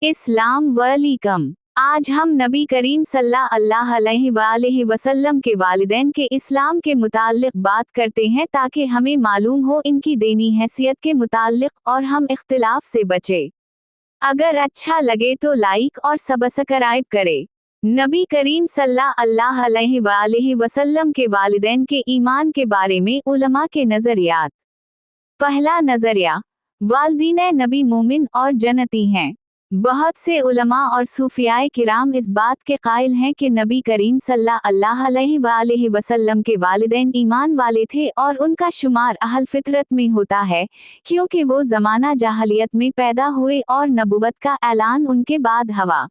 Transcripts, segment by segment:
इस्लाम वालेकुम। आज हम नबी करीम सल्लल्लाहु अलैहि वसल्लम के वालिदैन के इस्लाम के मुताल्लिक बात करते हैं ताकि हमें मालूम हो इनकी दीनी हैसियत के मुताल्लिक और हम इख्तिलाफ से बचे। अगर अच्छा लगे तो लाइक और सब्सक्राइब करें। नबी करीम सल्लल्लाहु अलैहि वसल्लम के वालिदैन के ईमान के बारे में उलमा के नज़रियात। पहला नज़रिया, वालिदैन नबी मोमिन और जन्नती हैं। बहुत से उलमा और सूफियाए किराम इस बात के कायल हैं कि नबी करीम सल्लल्लाहु अलैहि वसल्लम के वालिदैन ईमान वाले थे और उनका शुमार अहल फितरत में होता है, क्योंकि वो ज़माना जाहलियत में पैदा हुए और नबुवत का ऐलान उनके बाद हवा।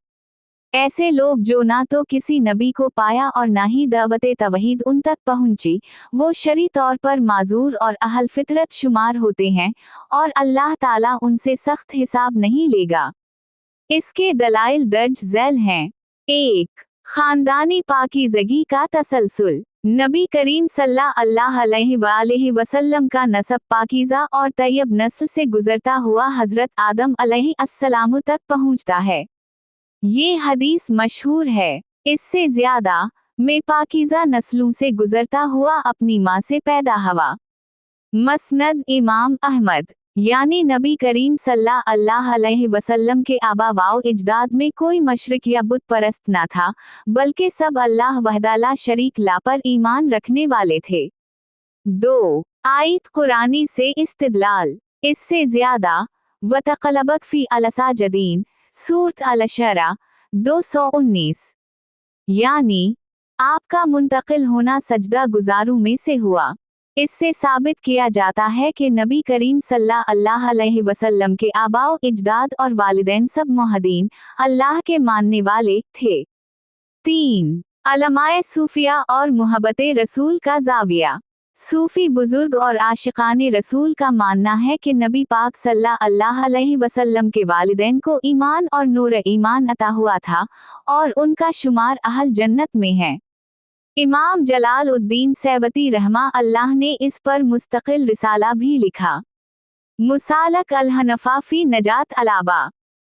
ऐसे लोग जो ना तो किसी नबी को पाया और ना ही दावते तवहीद उन तक पहुंची, वो शरी तौर पर माजूर और अहल फितरत शुमार होते हैं और अल्लाह ताला उनसे सख्त हिसाब नहीं लेगा। इसके दलाइल दर्ज झैल हैं। 1. खानदानी पाकीज़गी का तसलसल। नबी करीम सल्लल्लाहु अलैहि वसल्लम का नसब पाकीज़ा और तैयब नस्ल से गुजरता हुआ हजरत आदम अलैहिस्सलाम तक पहुंचता है। ये हदीस मशहूर है। इससे ज्यादा मैं पाकीज़ा नस्लों से गुजरता हुआ अपनी माँ से पैदा हुआ। मसनद इमाम अहमद। यानी नबी करीम सल्लल्लाहु अलैहि वसल्लम के आबा वाओ इजदाद में कोई मशरिक या बुत परस्त ना था, बल्कि सब अल्लाह वहदा शरीक ला पर ईमान रखने वाले थे। 2. आयत कुरानी से इस्तिदलाल। इससे ज्यादा वतक़लबक फी अलसाजदीन, सूरत अल-शरा 219। यानी आपका मुंतकिल होना सजदा गुजारों में से हुआ। इससे साबित किया जाता है कि नबी करीम सल्लल्लाहु अलैहि वसल्लम के आबाओ इजदाद और वालिदैन सब मुहद्दीन, अल्लाह के मानने वाले थे। 3. अलमाए सूफिया और मुहब्बते रसूल का जाविया। सूफी बुजुर्ग और आशिकाने रसूल का मानना है कि नबी पाक सल्लल्लाहु अलैहि वसल्लम के वालिदैन को ईमान और नूर ईमान अता हुआ था और उनका शुमार अहल जन्नत में है। इमाम जलालुद्दीन सैवती रहमा अल्लाह ने इस पर मुस्तकिल रिसाला भी लिखा। मुसालक अल-हनफा फी नजात अलाबा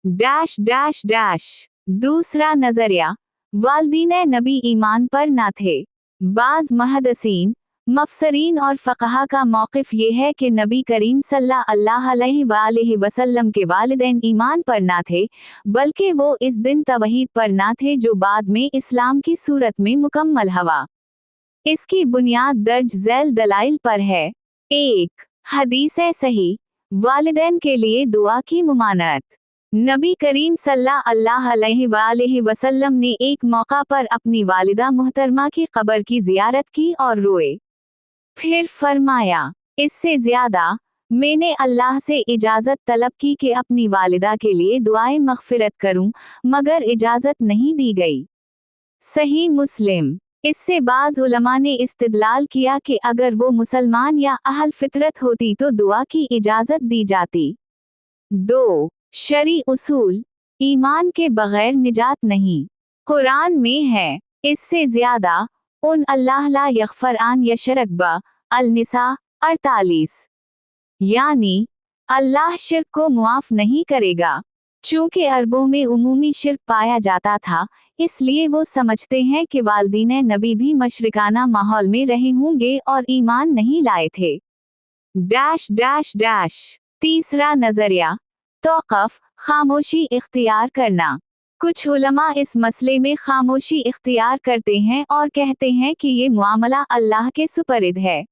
डैश डैश डैश। दूसरा नजरिया, वालिदीन नबी ईमान पर ना थे। बाज मुहद्दिसीन, मफसरीन और फ़क़हा का मौक़िफ़ ये है कि नबी करीम सल्लल्लाहु अलैहि वसल्लम के वालिदैन ईमान पर ना थे, बल्कि वो इस दिन तवहीद पर ना थे जो बाद में इस्लाम की सूरत में मुकम्मल हुआ। इसकी बुनियाद दर्ज झैल दलाइल पर है। 1. हदीस सही, वालिदैन के लिए दुआ की मुमानत। नबी करीम सल्लल्लाहु अलैहि वसल्लम ने एक मौका पर अपनी वालिदा मुहतरमा की कब्र की ज़ियारत की और रोए। फिर फरमाया, इससे ज्यादा मैंने अल्लाह से इजाज़त तलब की कि अपनी वालिदा के लिए दुआए मग़फ़िरत करूं, मगर इजाज़त नहीं दी गई। सही मुस्लिम। इससे बाज़ उलमा ने इस्तिदलाल किया कि अगर वो मुसलमान या अहल फितरत होती तो दुआ की इजाज़त दी जाती। 2. शरी उसूल। ईमान के बगैर निजात नहीं, कुरान में है। इससे ज्यादा उन अल्लाह ला यग़फ़िर अन यशरक बा अल-निसा 48। यानी अल्लाह शिर्क को मुआफ नहीं करेगा। चूँकि अरबों में उमूमी शिर्क पाया जाता था, इसलिए वो समझते हैं कि वालिदीन नबी भी मशरिकाना माहौल में रहे होंगे और ईमान नहीं लाए थे। Dash dash dash. तीसरा नजरिया, तौक़ुफ़, खामोशी इख्तियार करना। कुछ उलमा इस मसले में खामोशी इख्तियार करते हैं और कहते हैं कि ये मामला अल्लाह के सुपरद है।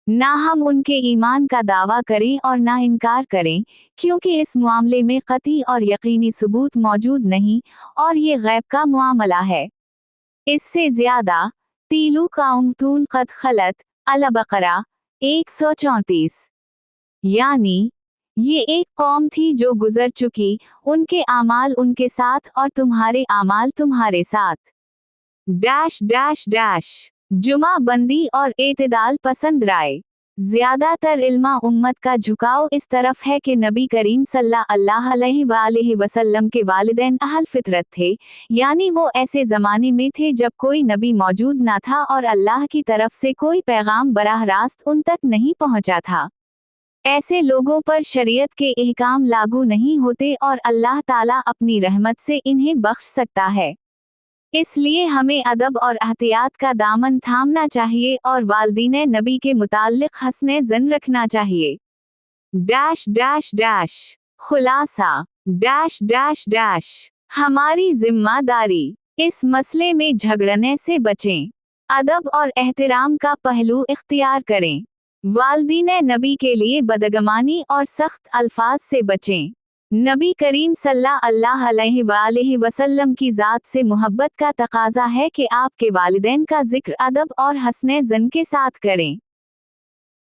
ना हम उनके ईमान का दावा करें और ना इनकार करें, क्योंकि इस मामले में क़ती और यकीनी सबूत मौजूद नहीं और ये गैब का मामला है। इससे ज्यादा तीलू काउमतून क़द खलत अल-बक़रा 134। यानी ये एक कौम थी जो गुजर चुकी, उनके आमाल उनके साथ और तुम्हारे आमाल तुम्हारे साथ। Dash dash dash. जुमा बंदी और एतदाल पसंद राय। ज्यादातर इल्मा उम्मत का झुकाव इस तरफ है कि नबी करीम सल्लल्लाहु अलैहि वसल्लम के वालिदैन अहल फितरत थे, यानी वो ऐसे ज़माने में थे जब कोई नबी मौजूद ना था और अल्लाह की तरफ से कोई पैगाम बराह रास्त उन तक नहीं पहुंचा था। ऐसे लोगों पर शरीयत के अहकाम लागू नहीं होते और अल्लाह ताला अपनी रहमत से इन्हें बख्श सकता है। इसलिए हमें अदब और एहतियात का दामन थामना चाहिए और वालिदैन नबी के मुताल्लिक हस्ने ज़न रखना चाहिए। डैश डैश डैश खुलासा डैश डैश डैश हमारी जिम्मेदारी, इस मसले में झगड़ने से बचें, अदब और एहतराम का पहलू इख्तियार करें, वालिदैन नबी के लिए बदगमानी और सख्त अल्फाज से बचें। नबी करीम सल्लल्लाहु अलैहि वसल्लम की ज़ात से मोहब्बत का तकाज़ा है कि आपके वालिदैन का जिक्र अदब और हस्ने ज़न के साथ करें।